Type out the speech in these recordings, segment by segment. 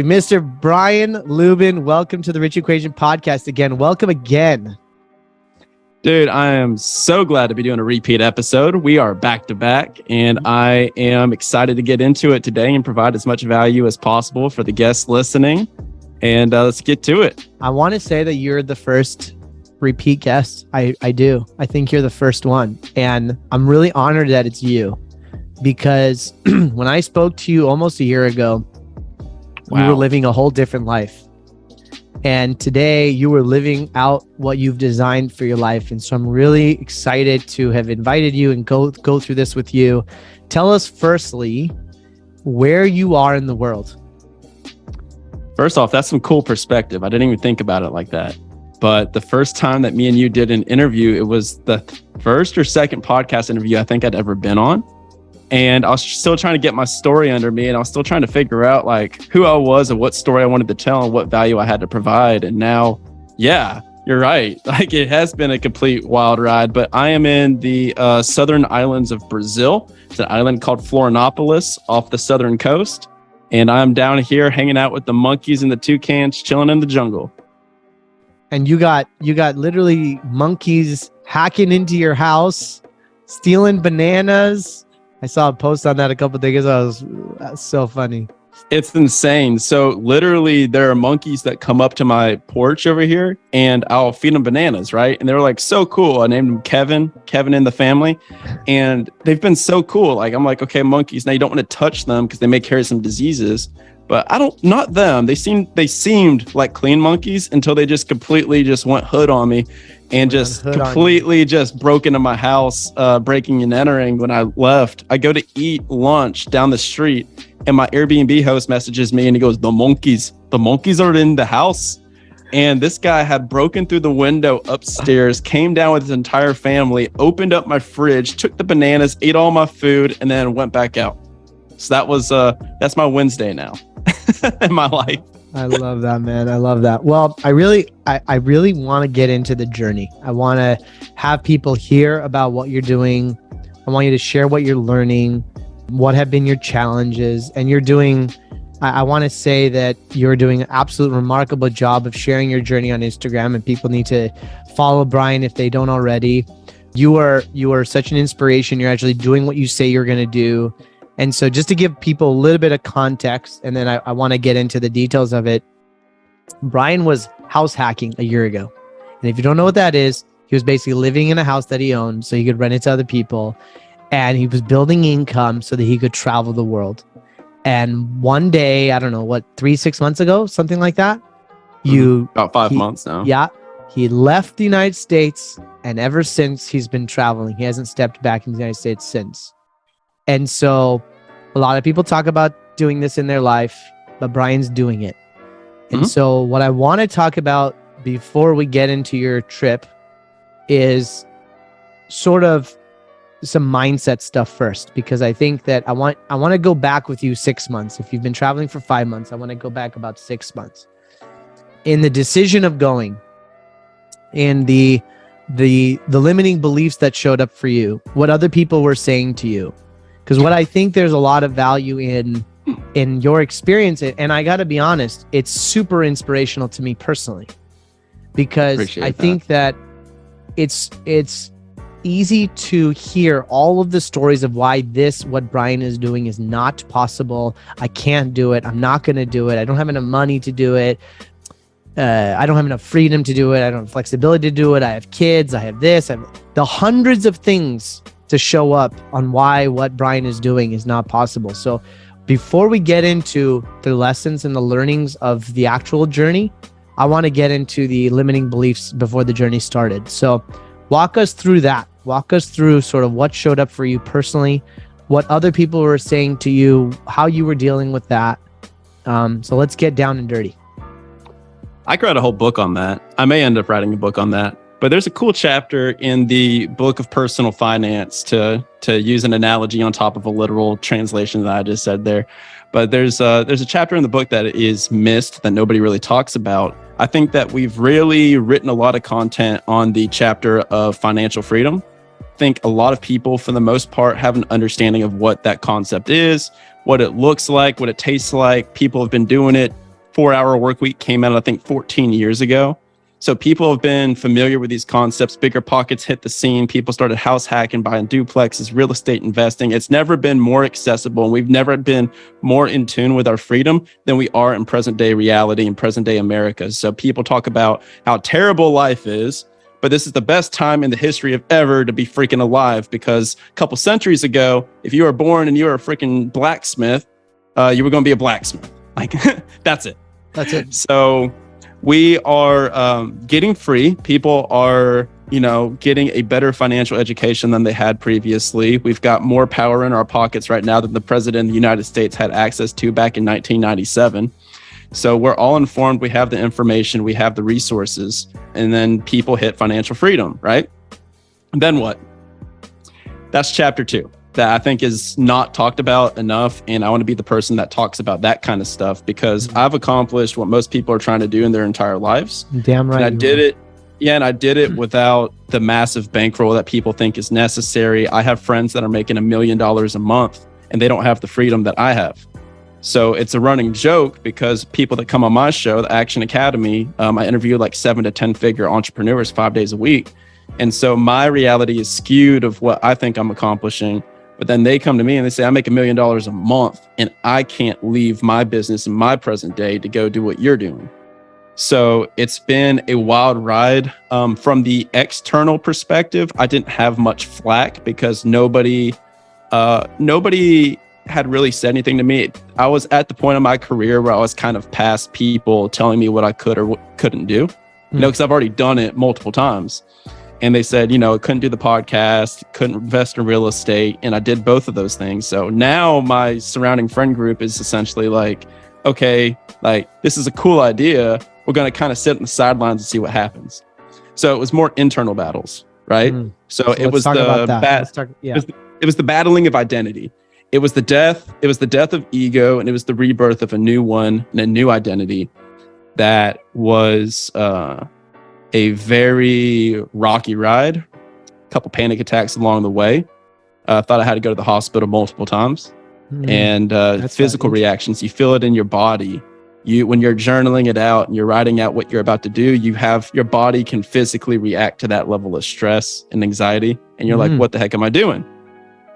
Mr. Brian Luebben, welcome to the Rich Equation podcast again. Welcome again. Dude, I am so glad to be doing a repeat episode. We are back to back, and I am excited to get into it today and provide as much value as possible for the guests listening. And let's get to it. I want to say that you're the first repeat guest. I do. I think you're the first one. And I'm really honored that it's you, because when I spoke to you almost a year ago, you were living a whole different life. And today you were living out what you've designed for your life. And so I'm really excited to have invited you and go through this with you. Tell us firstly where you are in the world. First off, that's some cool perspective. I didn't even think about it like that. But the first time that me and you did an interview, it was the first or second podcast interview I think I'd ever been on. And I was still trying to get my story under me, and I was still trying to figure out like who I was and what story I wanted to tell and what value I had to provide. And now, yeah, you're right. Like, it has been a complete wild ride, but I am in the southern islands of Brazil. It's an island called Florianopolis off the southern coast. And I'm down here hanging out with the monkeys and the toucans, chilling in the jungle. And you got literally monkeys hacking into your house, stealing bananas. I saw a post on that a couple of days ago. That's so funny. It's insane. So literally there are monkeys that come up to my porch over here, and I'll feed them bananas, right? And they were like so cool. I named them Kevin in the family, and they've been so cool. Like, I'm like, okay, monkeys, now you don't want to touch them because they may carry some diseases, but not them. They seemed like clean monkeys until they just completely just went hood on me and just completely just broke into my house, breaking and entering. When I left, I go to eat lunch down the street, and my Airbnb host messages me and he goes, the monkeys are in the house. And this guy had broken through the window upstairs, came down with his entire family, opened up my fridge, took the bananas, ate all my food, and then went back out. So that's my Wednesday now in my life. I love that, man. I love that. Well, I really want to get into the journey. I want to have people hear about what you're doing. I want you to share what you're learning, what have been your challenges, and you're doing. I want to say that you're doing an absolute remarkable job of sharing your journey on Instagram, and people need to follow Brian if they don't already. You are such an inspiration. You're actually doing what you say you're going to do. And so just to give people a little bit of context, and then I want to get into the details of it. Brian was house hacking a year ago. And if you don't know what that is, he was basically living in a house that he owned so he could rent it to other people. And he was building income so that he could travel the world. And one day, I don't know, 3-6 months ago, something like that. About 5 months now. Yeah. He left the United States, and ever since he's been traveling. He hasn't stepped back in the United States since. And so a lot of people talk about doing this in their life, but Brian's doing it. And so what I want to talk about before we get into your trip is sort of some mindset stuff first, because I think that I want to go back with you 6 months. If you've been traveling for 5 months, I want to go back about 6 months. In the decision of going, and the limiting beliefs that showed up for you, what other people were saying to you. Because what I think there's a lot of value in your experience, and I got to be honest, it's super inspirational to me personally, because I think that it's easy to hear all of the stories of why what Brian is doing is not possible. I can't do it. I'm not going to do it. I don't have enough money to do it. I don't have enough freedom to do it. I don't have flexibility to do it. I have kids. I have this. I have the hundreds of things to show up on why what Brian is doing is not possible. So before we get into the lessons and the learnings of the actual journey, I want to get into the limiting beliefs before the journey started. So walk us through that. Walk us through sort of what showed up for you personally, what other people were saying to you, how you were dealing with that. So let's get down and dirty. I could write a whole book on that. I may end up writing a book on that. But there's a cool chapter in the book of personal finance, to use an analogy on top of a literal translation that I just said there. But there's a chapter in the book that is missed, that nobody really talks about. I think that we've really written a lot of content on the chapter of financial freedom. I think a lot of people, for the most part, have an understanding of what that concept is, what it looks like, what it tastes like. People have been doing it 4-hour work week came out, I think, 14 years ago. So people have been familiar with these concepts. Bigger pockets hit the scene. People started house hacking, buying duplexes, real estate investing. It's never been more accessible, and we've never been more in tune with our freedom than we are in present day reality and present day America. So people talk about how terrible life is, but this is the best time in the history of ever to be freaking alive, because a couple centuries ago, if you were born and you were a freaking blacksmith, you were going to be a blacksmith. Like, that's it. That's it. So we are getting free. People are, getting a better financial education than they had previously. We've got more power in our pockets right now than the president of the United States had access to back in 1997. So we're all informed. We have the information. We have the resources. And then people hit financial freedom, right? And then what? That's chapter 2. That I think is not talked about enough. And I want to be the person that talks about that kind of stuff, because I've accomplished what most people are trying to do in their entire lives. Damn right. And I did it. Yeah. And I did it without the massive bankroll that people think is necessary. I have friends that are making $1 million a month and they don't have the freedom that I have. So it's a running joke, because people that come on my show, the Action Academy, I interview like 7 to 10 figure entrepreneurs 5 days a week. And so my reality is skewed of what I think I'm accomplishing. But then they come to me and they say, I make $1 million a month and I can't leave my business in my present day to go do what you're doing. So it's been a wild ride. From the external perspective, I didn't have much flack, because nobody had really said anything to me. I was at the point of my career where I was kind of past people telling me what I could or couldn't do, because I've already done it multiple times. And they said, couldn't do the podcast, couldn't invest in real estate. And I did both of those things. So now my surrounding friend group is essentially like, okay, like, this is a cool idea. We're going to kind of sit on the sidelines and see what happens. So it was more internal battles, right? So it was it was the battling of identity. It was the death of ego, and it was the rebirth of a new one and a new identity that was a very rocky ride, a couple panic attacks along the way. Thought I had to go to the hospital multiple times. And physical reactions, you feel it in your body. When you're journaling it out and you're writing out what you're about to do, your body can physically react to that level of stress and anxiety. And you're like, what the heck am I doing?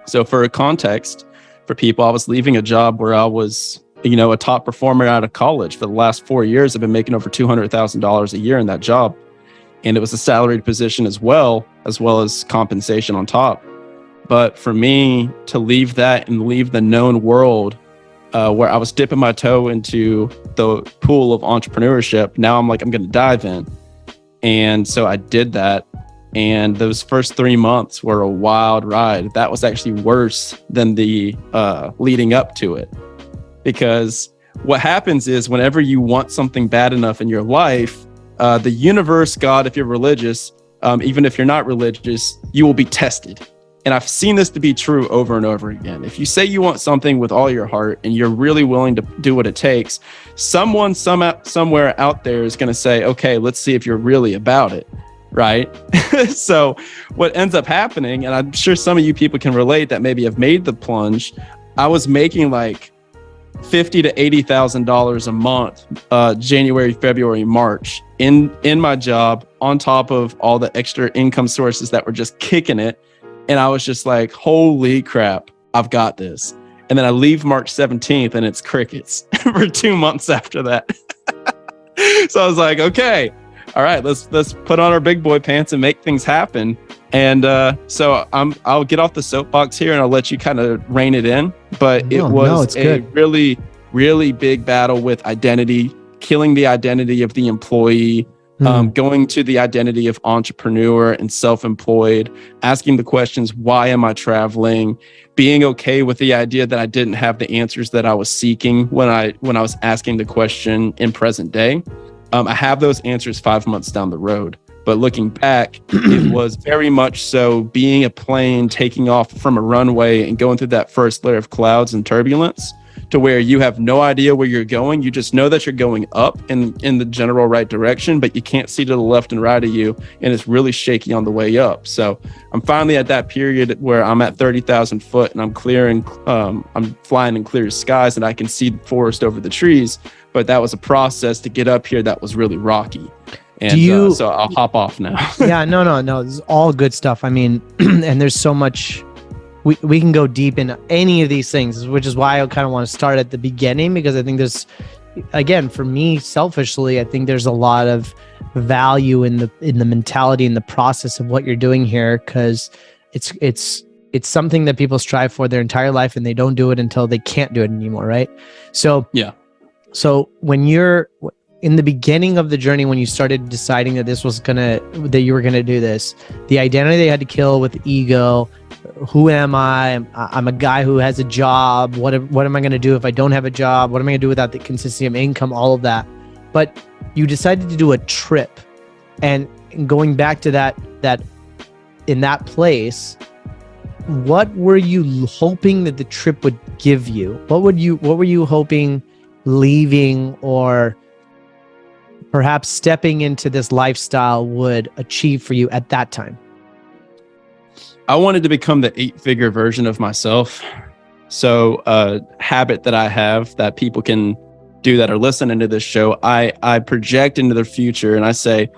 So for a context for people, I was leaving a job where I was, a top performer out of college. For the last 4 years, I've been making over $200,000 a year in that job. And it was a salaried position as well as compensation on top. But for me to leave that and leave the known world where I was dipping my toe into the pool of entrepreneurship, now I'm like, I'm going to dive in. And so I did that. And those first 3 months were a wild ride. That was actually worse than the leading up to it. Because what happens is, whenever you want something bad enough in your life, the universe, God, if you're religious, even if you're not religious, you will be tested. And I've seen this to be true over and over again. If you say you want something with all your heart and you're really willing to do what it takes, someone somewhere out there is going to say, okay, let's see if you're really about it. Right? So what ends up happening, and I'm sure some of you people can relate that maybe have made the plunge, I was making like $50,000 to $80,000 a month, January, February, March in my job, on top of all the extra income sources that were just kicking it. And I was just like, holy crap, I've got this. And then I leave March 17th and it's crickets for 2 months after that. So I was like, okay, all right, let's put on our big boy pants and make things happen. And so I'll get off the soapbox here and I'll let you kind of rein it in. But it was a really, really big battle with identity, killing the identity of the employee, going to the identity of entrepreneur and self-employed, asking the questions, why am I traveling? Being okay with the idea that I didn't have the answers that I was seeking when I was asking the question in present day. I have those answers 5 months down the road. But looking back, it was very much so being a plane taking off from a runway and going through that first layer of clouds and turbulence, to where you have no idea where you're going. You just know that you're going up in the general right direction, but you can't see to the left and right of you. And it's really shaky on the way up. So I'm finally at that period where I'm at 30,000 foot and I'm flying in clear skies and I can see the forest over the trees. but that was a process to get up here that was really rocky. And so I'll hop off now. Yeah, no. This is all good stuff. I mean, and there's so much, we can go deep in any of these things, which is why I kind of want to start at the beginning, because I think there's, again, for me selfishly, I think there's a lot of value in the mentality and the process of what you're doing here, because it's something that people strive for their entire life, and they don't do it until they can't do it anymore, right? So yeah. So when you're in the beginning of the journey, when you started deciding that that you were gonna do this, the identity they had to kill with ego. Who am I? I'm a guy who has a job. What am I gonna do if I don't have a job? What am I gonna do without the consistency of income? All of that. But you decided to do a trip, and going back to that in that place, what were you hoping that the trip would give you? What were you hoping leaving, or perhaps stepping into this lifestyle, would achieve for you at that time? I wanted to become the 8-figure version of myself. So a habit that I have that people can do that are listening to this show, I project into the future and I say,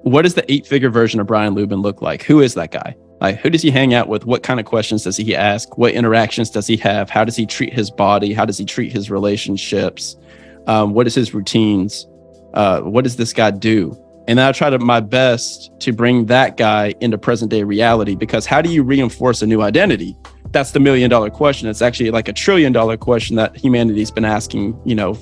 what does the 8-figure version of Brian Luebben look like? Who is that guy? Like, who does he hang out with? What kind of questions does he ask? What interactions does he have? How does he treat his body? How does he treat his relationships? What is his routines? What does this guy do? And I try my best to bring that guy into present day reality, because how do you reinforce a new identity? That's the $1 million question. It's actually like a $1 trillion question that humanity's been asking,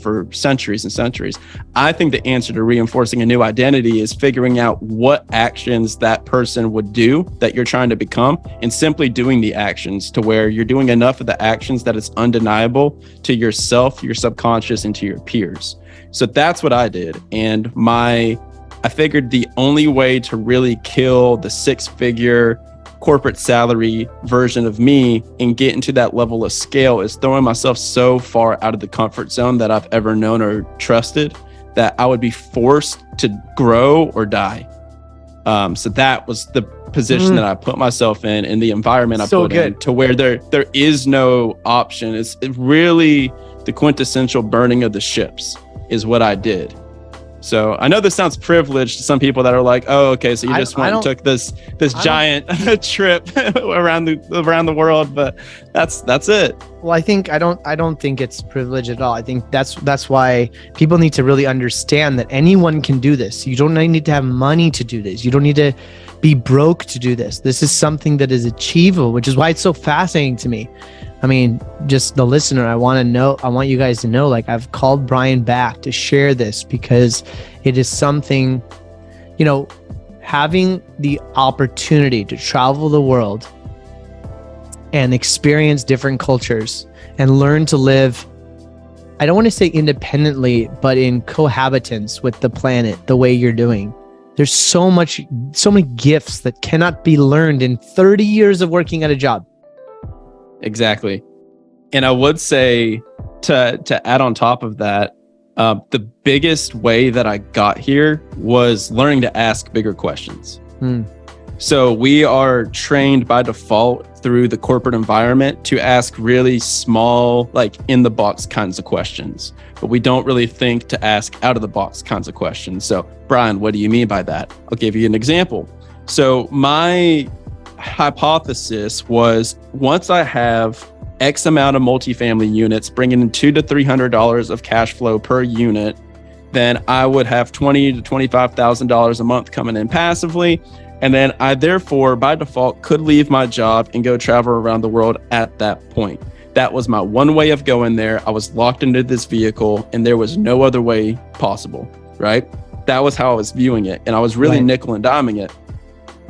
for centuries and centuries. I think the answer to reinforcing a new identity is figuring out what actions that person would do that you're trying to become, and simply doing the actions to where you're doing enough of the actions that it's undeniable to yourself, your subconscious, and to your peers. So that's what I did. And I figured the only way to really kill the 6-figure corporate salary version of me and get into that level of scale is throwing myself so far out of the comfort zone that I've ever known or trusted that I would be forced to grow or die. So that was the position that I put myself in, and the environment I put in, to where there is no option. It's really the quintessential burning of the ships is what I did. So I know this sounds privileged to some people that are like, oh, okay, so you just went and took this giant trip around the world, but that's it. Well, I don't think it's privilege at all. I think that's why people need to really understand that anyone can do this. You don't need to have money to do this. You don't need to be broke to do this. This is something that is achievable, which is why it's so fascinating to me. I mean, just the listener, I want you guys to know, like, I've called Brian back to share this because it is something, having the opportunity to travel the world and experience different cultures and learn to live, I don't want to say independently, but in cohabitance with the planet, the way you're doing. There's so many gifts that cannot be learned in 30 years of working at a job. Exactly. And I would say to add on top of that, the biggest way that I got here was learning to ask bigger questions. So we are trained by default through the corporate environment to ask really small, like in the box kinds of questions, but we don't really think to ask out of the box kinds of questions. So Brian, what do you mean by that? I'll give you an example. So my hypothesis was, once I have X amount of multifamily units bringing in $200 to $300 of cash flow per unit, then I would have $20,000 to $25,000 a month coming in passively. And then I therefore, by default, could leave my job and go travel around the world at that point. That was my one way of going there. I was locked into this vehicle and there was no other way possible, right? That was how I was viewing it. And I was really nickel and diming it.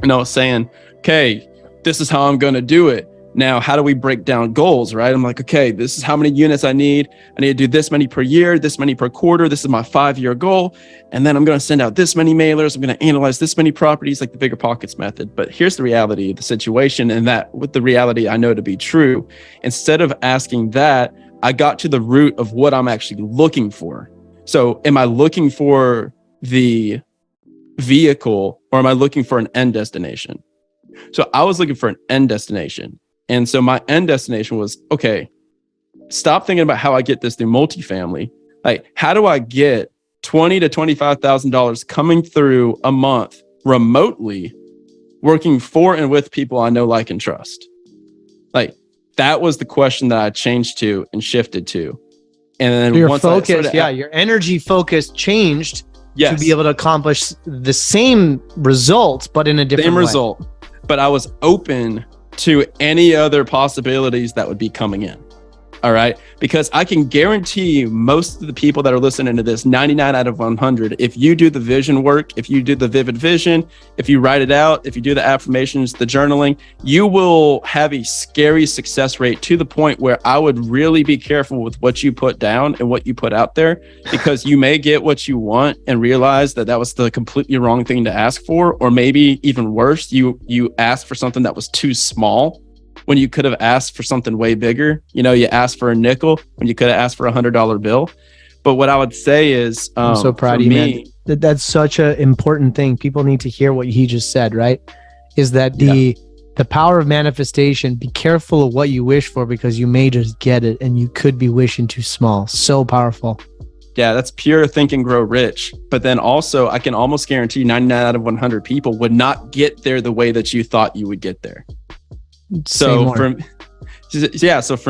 And I was saying, okay, this is how I'm going to do it. Now, how do we break down goals, right? I'm like, okay, this is how many units I need. I need to do this many per year, this many per quarter. This is my 5-year goal. And then I'm going to send out this many mailers. I'm going to analyze this many properties, like the bigger pockets method. But here's the reality of the situation, and that with the reality I know to be true. Instead of asking that, I got to the root of what I'm actually looking for. So am I looking for the vehicle, or am I looking for an end destination? So I was looking for an end destination. And so my end destination was, okay, stop thinking about how I get this through multifamily. Like, how do I get $20,000 to $25,000 coming through a month remotely, working for and with people I know, like, and trust? Like, that was the question that I changed to and shifted to. And then your once focus, your energy focus changed to be able to accomplish the same results, but in a different way. Result. But I was open to any other possibilities that would be coming in. All right. Because I can guarantee you, most of the people that are listening to this, 99 out of 100, if you do the vision work, if you do the vivid vision, if you write it out, if you do the affirmations, the journaling, you will have a scary success rate to the point where I would really be careful with what you put down and what you put out there, because you may get what you want and realize that that was the completely wrong thing to ask for. Or maybe even worse, you asked for something that was too small when you could have asked for something way bigger. You know, you asked for a nickel when you could have asked for $100 bill. But what I would say is, I'm so proud of you, man. That's such an important thing. People need to hear what he just said, right? Is that the power of manifestation. Be careful of what you wish for, because you may just get it and you could be wishing too small. So powerful. Yeah, that's pure think and grow rich. But then also, I can almost guarantee 99 out of 100 people would not get there the way that you thought you would get there. So for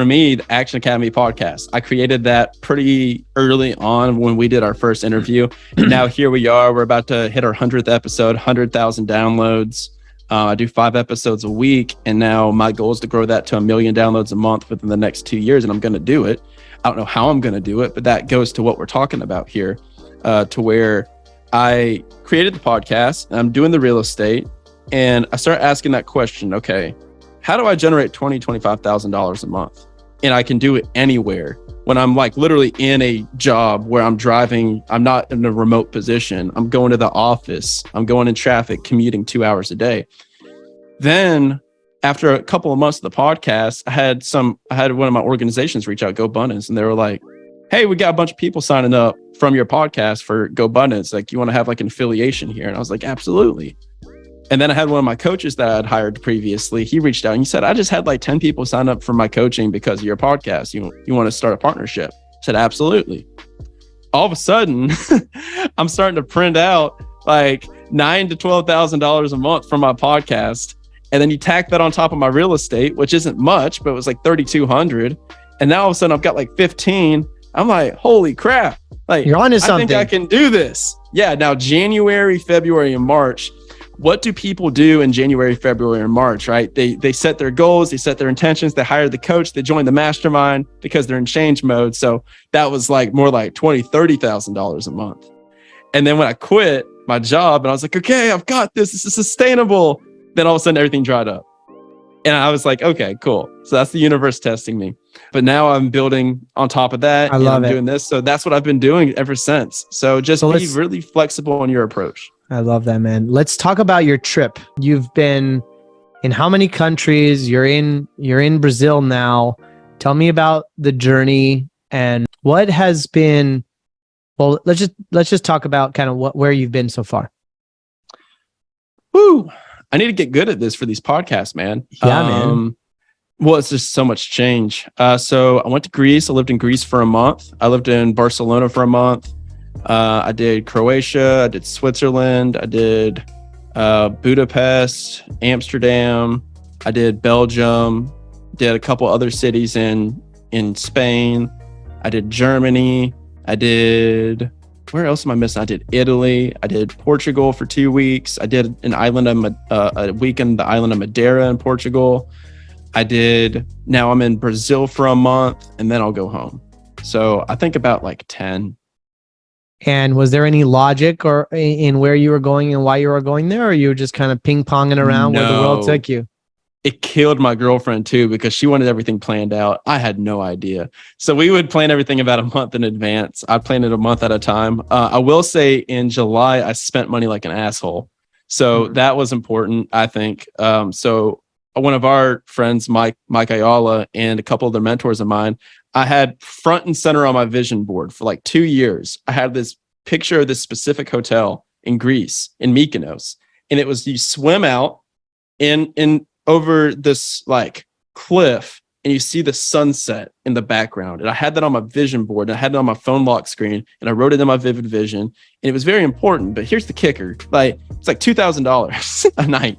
me, the Action Academy podcast, I created that pretty early on when we did our first interview. And now here we are. We're about to hit our 100th episode, 100,000 downloads. I do 5 episodes a week. And now my goal is to grow that to 1 million downloads a month within the next 2 years. And I'm going to do it. I don't know how I'm going to do it, but that goes to what we're talking about here, to where I created the podcast, and I'm doing the real estate, and I start asking that question. Okay, how do I generate $20,000, $25,000 a month? And I can do it anywhere, when I'm like literally in a job where I'm driving. I'm not in a remote position. I'm going to the office. I'm going in traffic, commuting 2 hours a day. Then after a couple of months of the podcast, I had one of my organizations reach out, Go Abundance, and they were like, hey, we got a bunch of people signing up from your podcast for Go Abundance. Like, you want to have like an affiliation here? And I was like, absolutely. And then I had one of my coaches that I'd hired previously. He reached out and he said, I just had like 10 people sign up for my coaching because of your podcast. You want to start a partnership? I said, absolutely. All of a sudden, I'm starting to print out like $9,000 to $12,000 a month from my podcast. And then you tack that on top of my real estate, which isn't much, but it was like 3,200. And now all of a sudden I've got like 15. I'm like, holy crap. Like, you're onto something. I think I can do this. Yeah. Now, January, February, and March. What do people do in January, February, and March, right? They set their goals, they set their intentions, they hire the coach, they join the mastermind because they're in change mode. So that was like more like $20,000, $30,000 a month. And then when I quit my job and I was like, okay, I've got this. This is sustainable. Then all of a sudden everything dried up. And I was like, okay, cool. So that's the universe testing me. But now I'm building on top of that. I'm doing this. So that's what I've been doing ever since. So just be really flexible in your approach. I love that, man. Let's talk about your trip. You've been in how many countries? You're in Brazil now. Tell me about the journey and what has been. Well, let's just talk about kind of where you've been so far. Woo! I need to get good at this for these podcasts, man. Yeah, man. Well, it's just so much change. So I went to Greece. I lived in Greece for a month. I lived in Barcelona for a month. I did Croatia. I did Switzerland. I did Budapest, Amsterdam. I did Belgium. Did a couple other cities in Spain. I did Germany. I did, where else am I missing? I did Italy. I did Portugal for 2 weeks. I did a week in the island of Madeira in Portugal. Now I'm in Brazil for a month, and then I'll go home. So I think about like 10. And was there any logic or in where you were going and why you were going there, or you were just kind of ping-ponging around where the world took you? It killed my girlfriend too, because she wanted everything planned out. I had no idea. So we would plan everything about a month in advance. I planned it a month at a time. I will say in July, I spent money like an asshole. So that was important, I think. So one of our friends, Mike Ayala, and a couple of their mentors of mine, I had front and center on my vision board for like 2 years. I had this picture of this specific hotel in Greece, in Mykonos. And it was, you swim out in over this like cliff and you see the sunset in the background. And I had that on my vision board, and I had it on my phone lock screen, and I wrote it in my vivid vision. And it was very important. But here's the kicker: like, it's like $2,000 a night.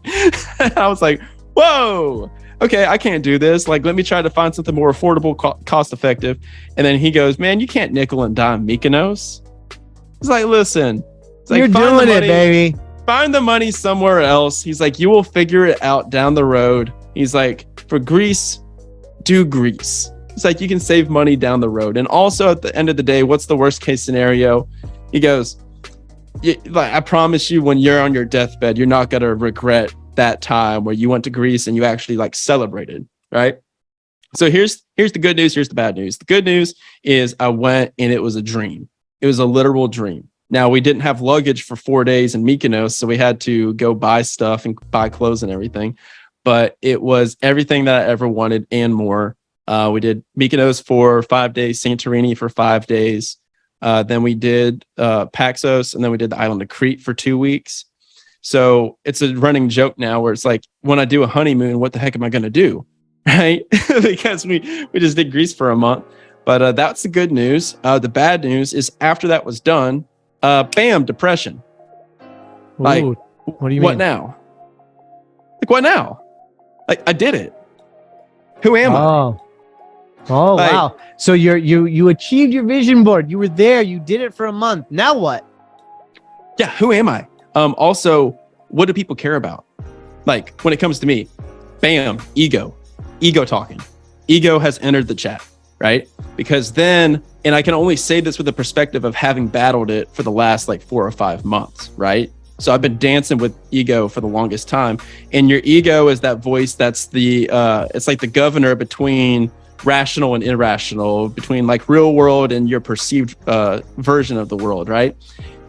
I was like, whoa, okay, I can't do this. Like, let me try to find something more affordable, cost effective. And then he goes, man, you can't nickel and dime Mykonos. It's like, listen, it's like, you're doing it, baby. Find the money somewhere else. He's like, you will figure it out down the road. He's like, for Greece, do Greece. It's like, you can save money down the road. And also at the end of the day, what's the worst case scenario? He goes, like, I promise you, when you're on your deathbed, you're not going to regret that time where you went to Greece and you actually like celebrated, right? So here's the good news. Here's the bad news. The good news is I went and it was a dream. It was a literal dream. Now, we didn't have luggage for 4 days in Mykonos, so we had to go buy stuff and buy clothes and everything. But it was everything that I ever wanted and more. We did Mykonos for 5 days, Santorini for 5 days. Then we did Paxos, and then we did the island of Crete for 2 weeks. So it's a running joke now where it's like, when I do a honeymoon, what the heck am I going to do? Right? Because we just did Greece for a month. But that's the good news. The bad news is after that was done, bam, depression. Like, Ooh, what do you what mean? now? Like, what now? Like, I did it. Who am I? Oh, Like, wow. So you achieved your vision board. You were there. You did it for a month. Now what? Yeah, who am I? Also, what do people care about? Like, when it comes to me, bam, ego talking. Ego has entered the chat, right? Because then, and I can only say this with the perspective of having battled it for the last like 4 or 5 months, right? So I've been dancing with ego for the longest time. And your ego is that voice that's it's like the governor between rational and irrational, between like real world and your perceived version of the world, right?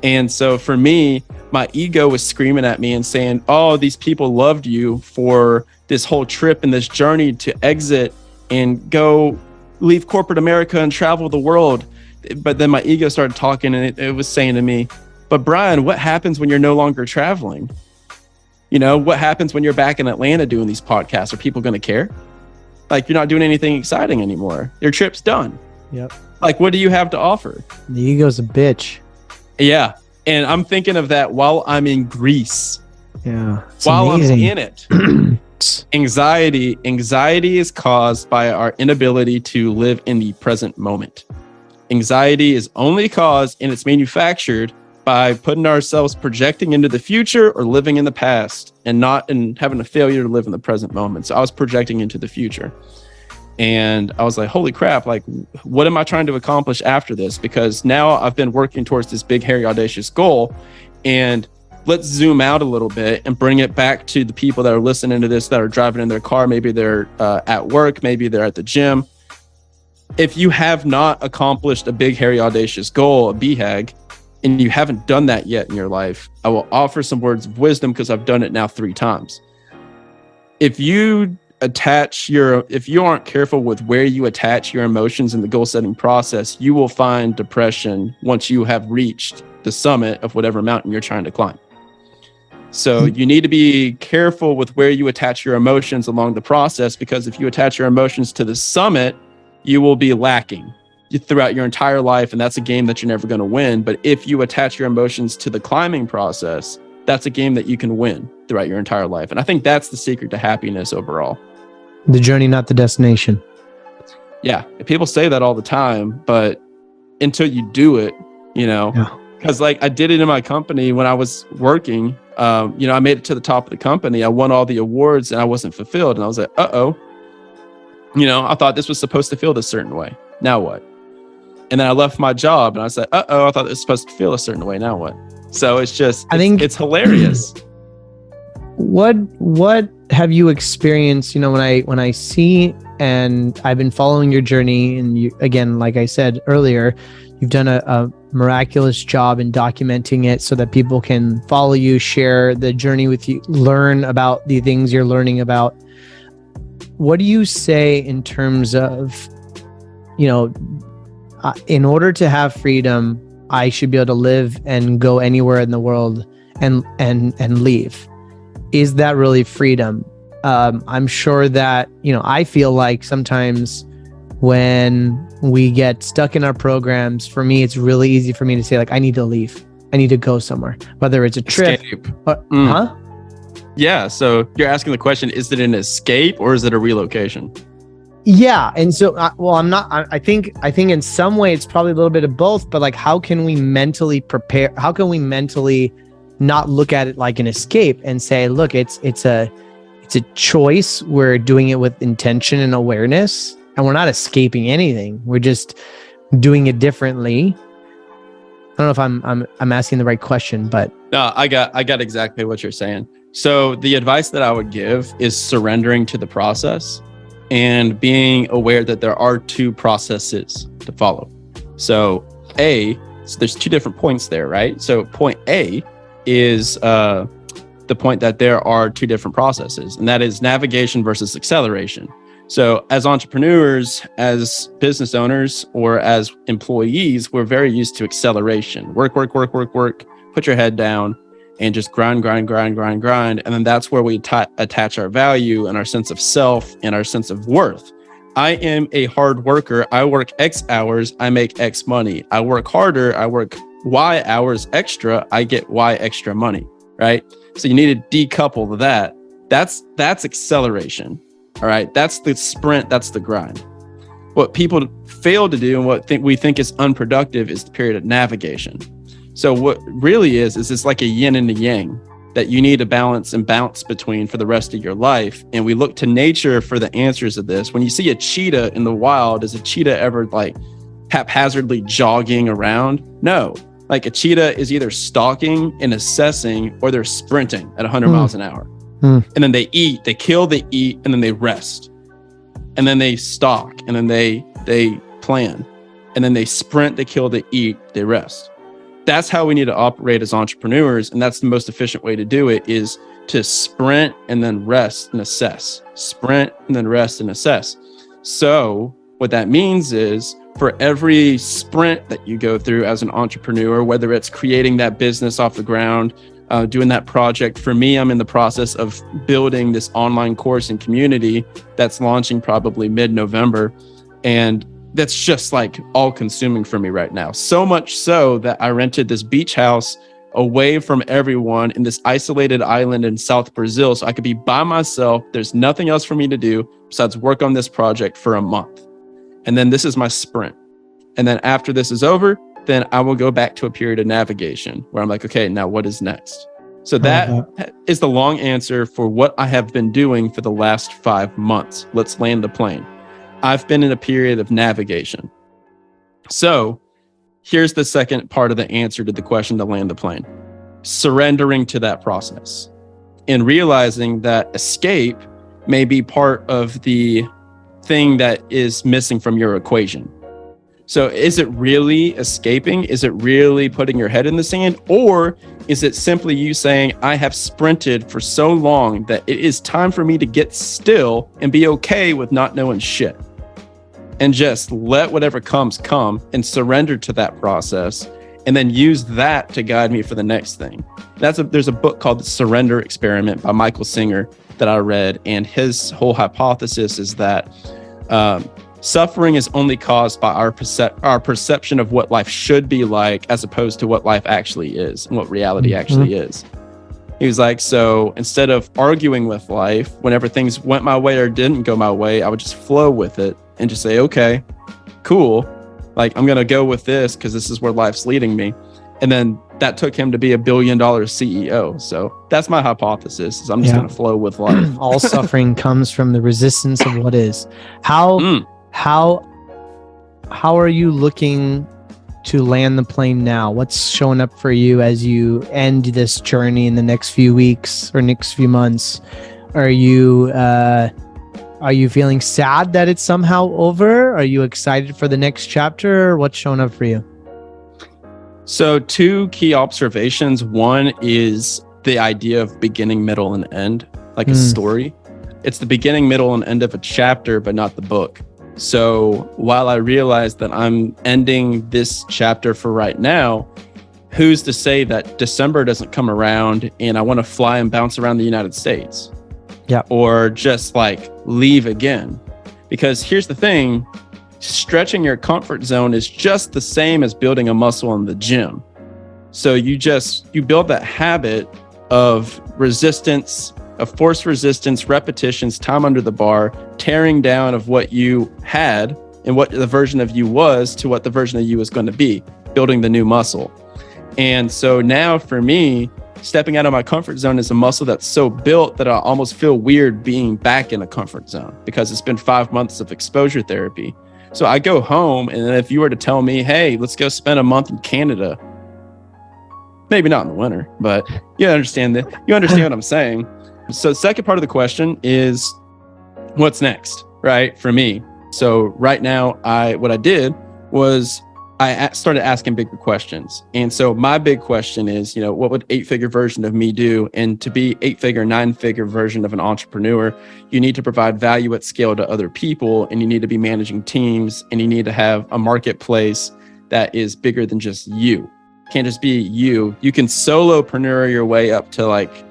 And so for me, my ego was screaming at me and saying, oh, these people loved you for this whole trip and this journey to exit and go leave corporate America and travel the world. But then my ego started talking, and it was saying to me, but Brian, what happens when you're no longer traveling? You know, what happens when you're back in Atlanta doing these podcasts? Are people going to care? Like, you're not doing anything exciting anymore. Your trip's done. Yep. Like, what do you have to offer? The ego's a bitch. Yeah. And I'm thinking of that while I'm in Greece. Yeah. It's while amazing. I'm in it. Anxiety is caused by our inability to live in the present moment. Anxiety is only caused and it's manufactured by putting ourselves projecting into the future or living in the past and having a failure to live in the present moment. So I was projecting into the future. And I was like, holy crap, like, what am I trying to accomplish after this? Because now I've been working towards this big, hairy, audacious goal. And let's zoom out a little bit and bring it back to the people that are listening to this, that are driving in their car. Maybe they're at work, maybe they're at the gym. If you have not accomplished a big, hairy, audacious goal, a BHAG, and you haven't done that yet in your life, I will offer some words of wisdom because I've done it now 3 times. If you aren't careful with where you attach your emotions in the goal setting process, you will find depression once you have reached the summit of whatever mountain you're trying to climb. So you need to be careful with where you attach your emotions along the process, because if you attach your emotions to the summit, you will be lacking throughout your entire life, and that's a game that you're never going to win. But if you attach your emotions to the climbing process, that's a game that you can win throughout your entire life. And I think that's the secret to happiness overall. The journey, not the destination. Yeah, people say that all the time, but until you do it, because like I did it in my company when I was working, I made it to the top of the company. I won all the awards and I wasn't fulfilled. And I was like, I thought this was supposed to feel this certain way. Now what? And then I left my job and I said, I thought it was supposed to feel a certain way. Now what? So it's just, I think it's hilarious. What have you experienced? When I see, and I've been following your journey, and you, again, like I said earlier, you've done a miraculous job in documenting it so that people can follow you, share the journey with you, learn about the things you're learning about. What do you say in terms of, in order to have freedom, I should be able to live and go anywhere in the world and leave? Is that really freedom? I'm sure that, I feel like sometimes when we get stuck in our programs, for me, it's really easy for me to say, like, I need to leave. I need to go somewhere, whether it's a trip. Escape. Huh? Yeah. So you're asking the question, is it an escape or is it a relocation? Yeah. And so, I think in some way it's probably a little bit of both, but like, how can we mentally prepare? How can we mentally not look at it like an escape and say, look, it's a choice. We're doing it with intention and awareness, and we're not escaping anything. We're just doing it differently. I don't know if I'm asking the right question, but no, I got exactly what you're saying. So the advice that I would give is surrendering to the process and being aware that there are two processes to follow. So there's two different points there, right? So point A is the point that there are two different processes, and that is navigation versus acceleration. So as entrepreneurs, as business owners, or as employees, we're very used to acceleration. Work, put your head down and just grind. And then that's where we attach our value and our sense of self and our sense of worth. I am a hard worker. I work X hours, I make X money. I work harder, I work Y hours extra, I get Y extra money, right? So you need to decouple that. That's acceleration. All right. That's the sprint. That's the grind. What people fail to do and what we think is unproductive is the period of navigation. So what really is it's like a yin and a yang that you need to balance and bounce between for the rest of your life. And we look to nature for the answers of this. When you see a cheetah in the wild, is a cheetah ever like haphazardly jogging around? No. Like a cheetah is either stalking and assessing, or they're sprinting at 100 miles an hour. And then they eat, they kill, they eat, and then they rest. And then they stalk, and then they plan. And then they sprint, they kill, they eat, they rest. That's how we need to operate as entrepreneurs. And that's the most efficient way to do it, is to sprint and then rest and assess. Sprint and then rest and assess. So what that means is, for every sprint that you go through as an entrepreneur, whether it's creating that business off the ground, doing that project. For me, I'm in the process of building this online course and community that's launching probably mid-November. And that's just like all consuming for me right now. So much so that I rented this beach house away from everyone in this isolated island in South Brazil. So I could be by myself. There's nothing else for me to do besides work on this project for a month. And then this is my sprint. And then after this is over, then I will go back to a period of navigation where I'm like, okay, now what is next? So that is the long answer for what I have been doing for the last 5 months. Let's land the plane. I've been in a period of navigation. So here's the second part of the answer to the question to land the plane. Surrendering to that process and realizing that escape may be part of the thing that is missing from your equation. So is it really escaping? Is it really putting your head in the sand? Or is it simply you saying, I have sprinted for so long that it is time for me to get still and be okay with not knowing shit? And just let whatever comes come and surrender to that process, and then use that to guide me for the next thing. There's a book called The Surrender Experiment by Michael Singer that I read, and his whole hypothesis is that suffering is only caused by our perception of what life should be like, as opposed to what life actually is and what reality actually is. He was like, so instead of arguing with life, whenever things went my way or didn't go my way, I would just flow with it and just say, okay, cool. Like, I'm going to go with this because this is where life's leading me. And then that took him to be $1 billion CEO. So that's my hypothesis, is I'm just going to flow with life. All suffering comes from the resistance of what is. How are you looking to land the plane now? What's showing up for you as you end this journey in the next few weeks or next few months? Are you feeling sad that it's somehow over? Are you excited for the next chapter? What's showing up for you? So 2 key observations. One is the idea of beginning, middle, and end, like a story. It's the beginning, middle, and end of a chapter, but not the book. So while I realize that I'm ending this chapter for right now, who's to say that December doesn't come around and I want to fly and bounce around the United States? Yeah. or just like leave again. Because here's the thing, stretching your comfort zone is just the same as building a muscle in the gym. So you build that habit of resistance, of force resistance, repetitions, time under the bar, tearing down of what you had and what the version of you was to what the version of you is going to be, building the new muscle. And so now for me, stepping out of my comfort zone is a muscle that's so built that I almost feel weird being back in a comfort zone because it's been 5 months of exposure therapy. So I go home, and if you were to tell me, hey, let's go spend a month in Canada, maybe not in the winter, but you understand what I'm saying. So the second part of the question is, what's next, right? For me. So right now, what I did was I started asking bigger questions. And so my big question is, what would 8-figure version of me do? And to be 8-figure, 9-figure version of an entrepreneur, you need to provide value at scale to other people, and you need to be managing teams, and you need to have a marketplace that is bigger than just you. Can't just be you. You can solopreneur your way up to like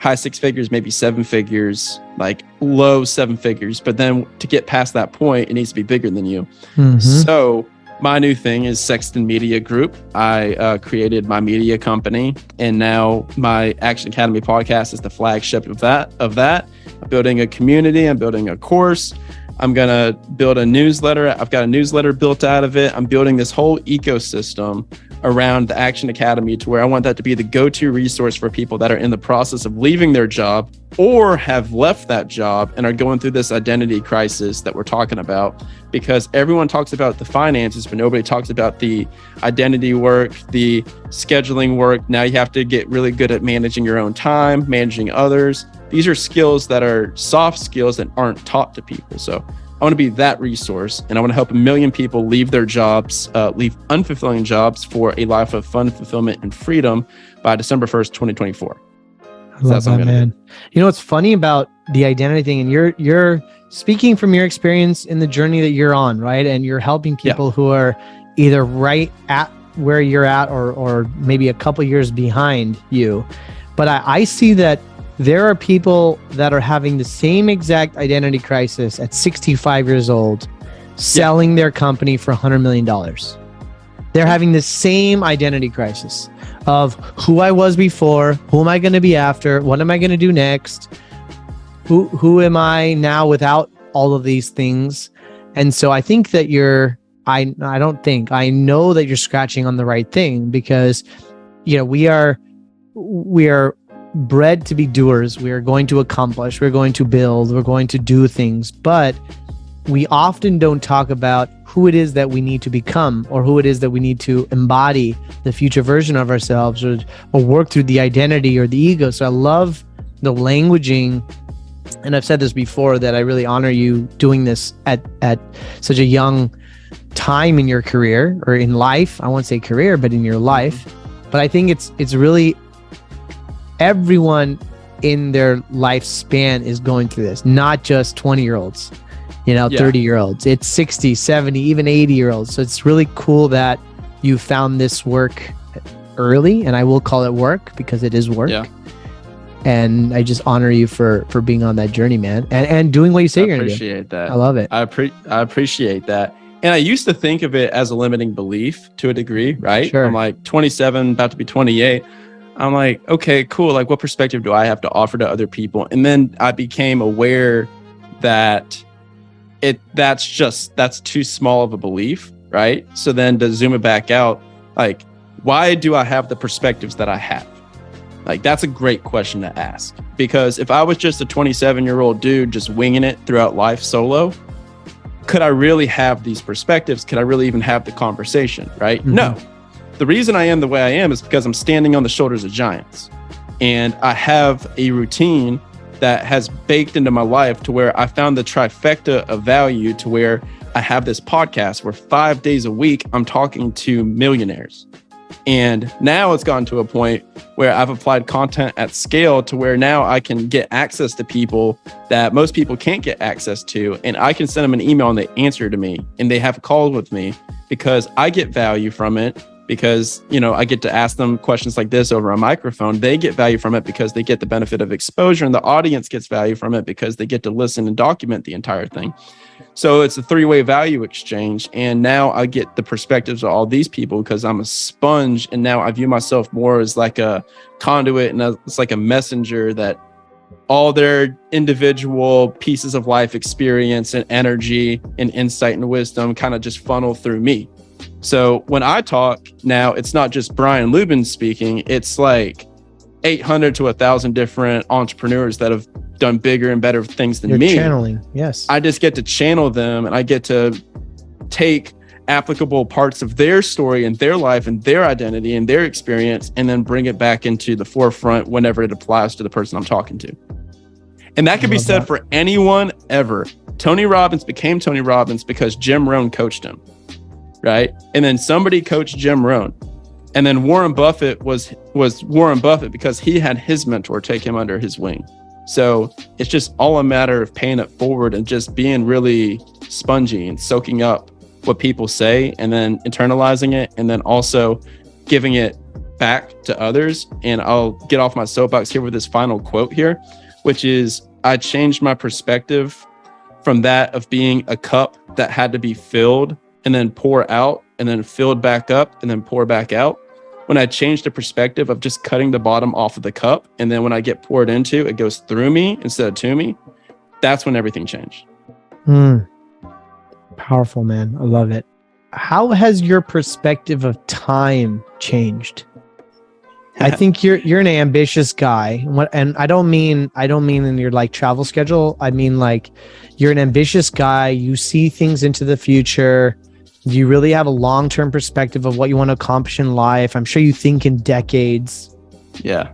high 6 figures, maybe 7 figures, like low 7 figures. But then to get past that point, it needs to be bigger than you. Mm-hmm. So my new thing is Sexton Media Group. I created my media company, and now my Action Academy podcast is the flagship of that. I'm building a community. I'm building a course. I'm going to build a newsletter. I've got a newsletter built out of it. I'm building this whole ecosystem around the Action Academy to where I want that to be the go-to resource for people that are in the process of leaving their job or have left that job and are going through this identity crisis that we're talking about. Because everyone talks about the finances, but nobody talks about the identity work, the scheduling work. Now you have to get really good at managing your own time, managing others. These are skills that are soft skills that aren't taught to people. So I want to be that resource, and I want to help 1 million people leave their jobs, leave unfulfilling jobs for a life of fun, fulfillment, and freedom by December 1st, 2024. I love that, man. What's funny about the identity thing, and you're speaking from your experience in the journey that you're on, right? And you're helping people who are either right at where you're at or maybe a couple years behind you. But I see that there are people that are having the same exact identity crisis at 65 years old, selling their company for $100 million. They're having the same identity crisis of who I was before, who am I going to be after, what am I going to do next, who am I now without all of these things. And so I think that I know that you're scratching on the right thing, because we are bred to be doers. We are going to accomplish, we're going to build, we're going to do things, but we often don't talk about who it is that we need to become, or who it is that we need to embody the future version of ourselves, or work through the identity or the ego. So I love the languaging, and I've said this before, that I really honor you doing this at such a young time in your career, or in life. I won't say career, but in your life. But I think it's really everyone in their lifespan is going through this, not just 20-year-olds, 30-year-olds. It's 60, 70, even 80-year-olds. So it's really cool that you found this work early, and I will call it work because it is work. Yeah. And I just honor you for being on that journey, man, and doing what you say you're going to do. I appreciate that. I love it. I appreciate that. And I used to think of it as a limiting belief to a degree, right? Sure. I'm like 27, about to be 28. I'm like, okay, cool. Like, what perspective do I have to offer to other people? And then I became aware that that's too small of a belief, right? So then to zoom it back out, like, why do I have the perspectives that I have? Like, that's a great question to ask. Because if I was just a 27-year-old dude just winging it throughout life solo, could I really have these perspectives? Could I really even have the conversation, right? Mm-hmm. No. The reason I am the way I am is because I'm standing on the shoulders of giants, and I have a routine that has baked into my life to where I found the trifecta of value, to where I have this podcast where 5 days a week I'm talking to millionaires. And now it's gotten to a point where I've applied content at scale to where now I can get access to people that most people can't get access to. And I can send them an email and they answer to me, and they have calls with me because I get value from it. because, I get to ask them questions like this over a microphone. They get value from it because they get the benefit of exposure, and the audience gets value from it because they get to listen and document the entire thing. So it's a three-way value exchange. And now I get the perspectives of all these people because I'm a sponge. And now I view myself more as like a conduit, and it's like a messenger that all their individual pieces of life experience and energy and insight and wisdom kind of just funnel through me. So when I talk now, it's not just Brian Luebben speaking. It's like 800 to 1,000 different entrepreneurs that have done bigger and better things than me. Channeling, yes. I just get to channel them, and I get to take applicable parts of their story and their life and their identity and their experience, and then bring it back into the forefront whenever it applies to the person I'm talking to. And that can be said for anyone ever. Tony Robbins became Tony Robbins because Jim Rohn coached him, right? And then somebody coached Jim Rohn. And then Warren Buffett was Warren Buffett because he had his mentor take him under his wing. So it's just all a matter of paying it forward and just being really spongy and soaking up what people say and then internalizing it, and then also giving it back to others. And I'll get off my soapbox here with this final quote here, which is, I changed my perspective from that of being a cup that had to be filled and then pour out and then filled back up and then pour back out. When I changed the perspective of just cutting the bottom off of the cup, and then when I get poured into, it goes through me instead of to me, that's when everything changed. Powerful, man. I love it. How has your perspective of time changed? I think you're an ambitious guy. And I don't mean in your like travel schedule. I mean like you're an ambitious guy. You see things into the future. You really have a long-term perspective of what you want to accomplish in life. I'm sure you think in decades. Yeah.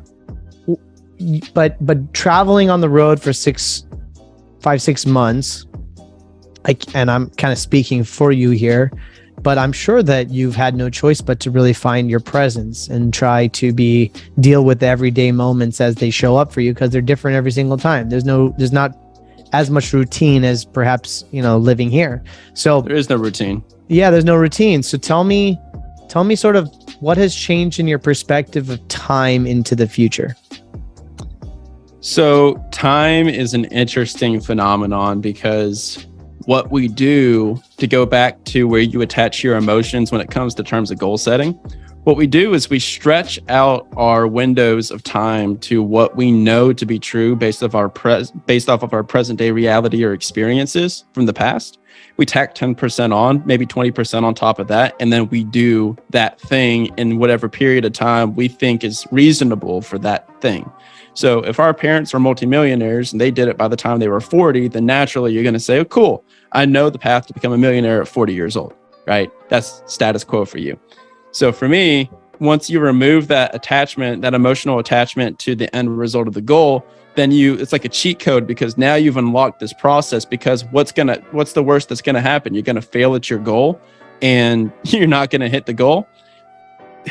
But traveling on the road for 5-6 months, and I'm kind of speaking for you here, but I'm sure that you've had no choice but to really find your presence and try to deal with the everyday moments as they show up for you, because they're different every single time. There's not as much routine as perhaps, living here. So there is no routine. Yeah, there's no routine. So tell me sort of what has changed in your perspective of time into the future. So time is an interesting phenomenon, because what we do, to go back to where you attach your emotions when it comes to terms of goal setting, what we do is we stretch out our windows of time to what we know to be true based off of our present day reality or experiences from the past. We tack 10% on, maybe 20% on top of that, and then we do that thing in whatever period of time we think is reasonable for that thing. So if our parents are multimillionaires and they did it by the time they were 40, then naturally you're going to say, oh, cool, I know the path to become a millionaire at 40 years old, right? That's status quo for you. So for me, once you remove that attachment, that emotional attachment to the end result of the goal, then it's like a cheat code, because now you've unlocked this process. Because what's the worst that's going to happen? You're going to fail at your goal and you're not going to hit the goal.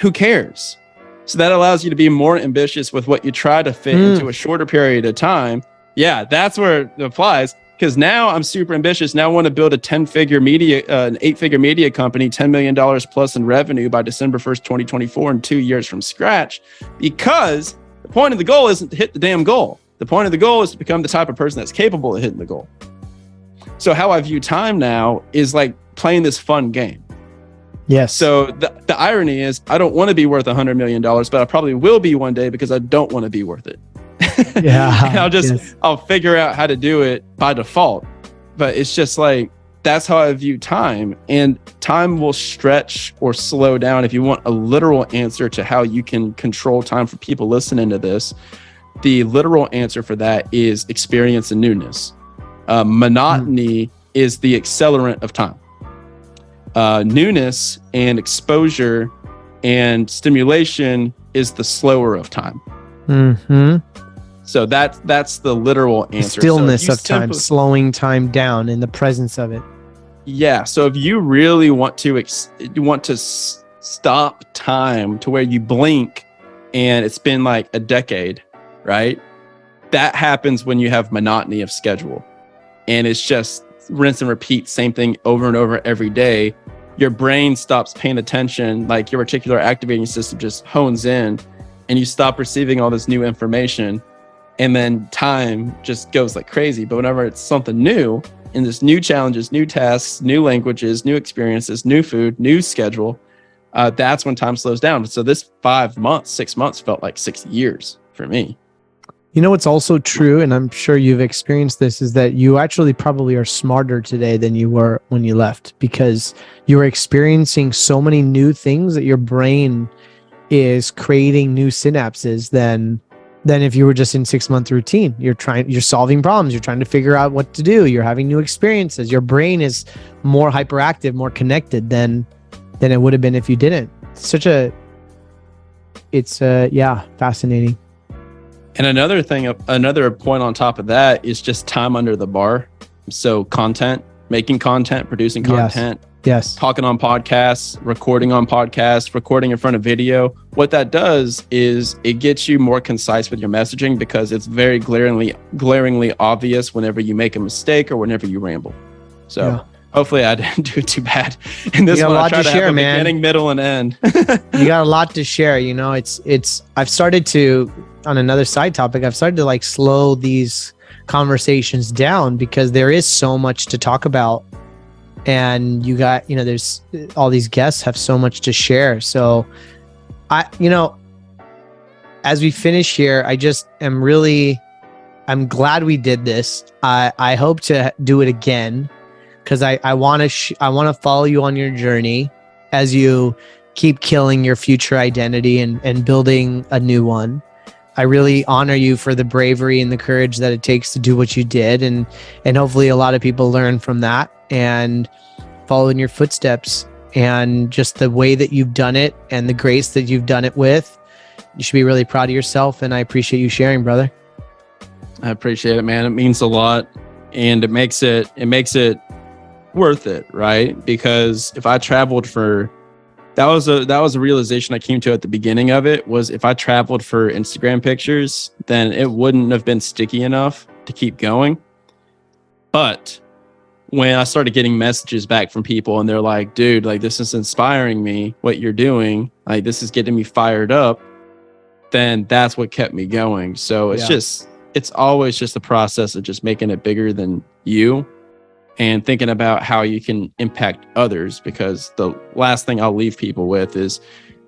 Who cares? So that allows you to be more ambitious with what you try to fit into a shorter period of time. Yeah, that's where it applies. Because now I'm super ambitious. Now I want to build an 8-figure media company, $10 million plus in revenue by December 1st, 2024, in 2 years from scratch. Because the point of the goal isn't to hit the damn goal. The point of the goal is to become the type of person that's capable of hitting the goal. So how I view time now is like playing this fun game. Yes. So the irony is, I don't want to be worth $100 million, but I probably will be one day, because I don't want to be worth it. Yeah. I'll figure out how to do it by default. But it's just like, that's how I view time. And time will stretch or slow down. If you want a literal answer to how you can control time for people listening to this, the literal answer for that is experience and newness. Monotony is the accelerant of time. Newness and exposure and stimulation is the slower of time. So that's the literal answer. Stillness of time, slowing time down in the presence of it. Yeah. So if you really want to stop time to where you blink and it's been like a decade, right? That happens when you have monotony of schedule, and it's just rinse and repeat, same thing over and over every day. your brain stops paying attention, like your reticular activating system just hones in, and you stop receiving all this new information, and then time just goes like crazy. But whenever it's something new, and there's new challenges, new tasks, new languages, new experiences, new food, new schedule, that's when time slows down. So this 5 months, 6 months felt like 6 years for me. You know what's also true, and I'm sure you've experienced this, is that you actually probably are smarter today than you were when you left, because you're experiencing so many new things that your brain is creating new synapses than if you were just in 6-month routine. You're solving problems, you're trying to figure out what to do, you're having new experiences. Your brain is more hyperactive, more connected than it would have been if you didn't. It's fascinating. And another point on top of that is just time under the bar. So content, making content, producing content, yes, talking on podcasts, recording on podcasts, recording in front of video. What that does is it gets you more concise with your messaging, because it's very glaringly obvious whenever you make a mistake or whenever you ramble. So hopefully I didn't do too bad in this one. I try to have a beginning, middle, and end. You got a lot to share. You know, I've started to, on another side topic, I've started to like slow these conversations down, because there is so much to talk about, and there's all these guests have so much to share. So as we finish here, I'm glad we did this. I hope to do it again, because I want to follow you on your journey as you keep killing your future identity and building a new one. I really honor you for the bravery and the courage that it takes to do what you did. And hopefully a lot of people learn from that and follow in your footsteps, and just the way that you've done it and the grace that you've done it with. You should be really proud of yourself. And I appreciate you sharing, brother. I appreciate it, man. It means a lot. And it makes it worth it, right? Because if I traveled for, that was a realization I came to at the beginning of it, was if I traveled for Instagram pictures, then it wouldn't have been sticky enough to keep going. But when I started getting messages back from people and they're like, dude, like, this is inspiring me, what you're doing, like, this is getting me fired up, then that's what kept me going. So it's always just the process of just making it bigger than you, and thinking about how you can impact others. Because the last thing I'll leave people with is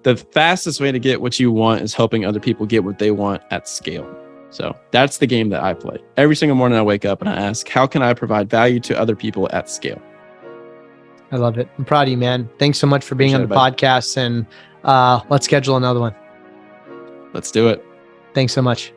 the fastest way to get what you want is helping other people get what they want at scale. So that's the game that I play. Every single morning I wake up and I ask, how can I provide value to other people at scale? I love it. I'm proud of you, man. Thanks so much for being on the podcast, and let's schedule another one. Let's do it. Thanks so much.